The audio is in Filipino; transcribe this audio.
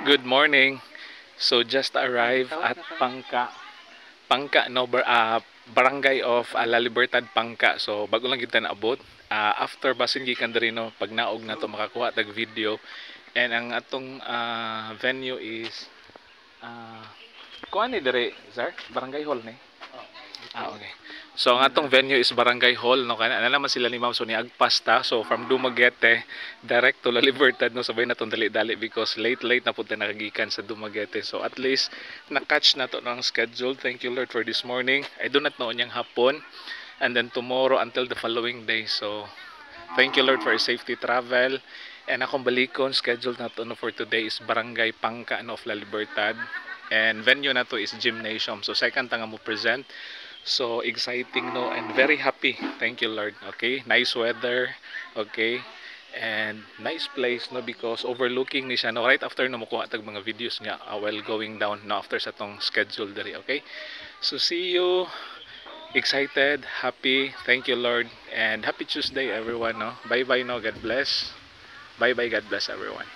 Good morning. So just arrived at Pangka no barangay of La Libertad Pangka. So bago lang kita naabot. After basin gikan diri no pag naog na to makakuha tag video. And ang atong venue is kuan ni diri, sir? Barangay hall ni. Okay. So ang atong venue is Barangay Hall no kana naman sila ni Ma'am so ni Agpasta. So from Dumaguete direct to La Libertad no sabay na tong dali-dali because late na pud nakagikan sa Dumaguete. So at least na-catch na to ng schedule. Thank you Lord for this morning. I do not know nyang hapon and then tomorrow until the following day. So thank you Lord for safety travel. And akong balikon schedule na to no for today is Barangay Pangka no of La Libertad. And venue na to is gymnasium. So second tanga mo present. So exciting no and very happy. Thank you Lord. Okay, nice weather. Okay. And nice place no because overlooking ni siya no right after no makuha tag mga videos nga while going down no after sa tong schedule diri. Okay. So see you. Excited, happy. Thank you Lord and happy Tuesday everyone no. Bye bye no. God bless. Bye bye. God bless everyone.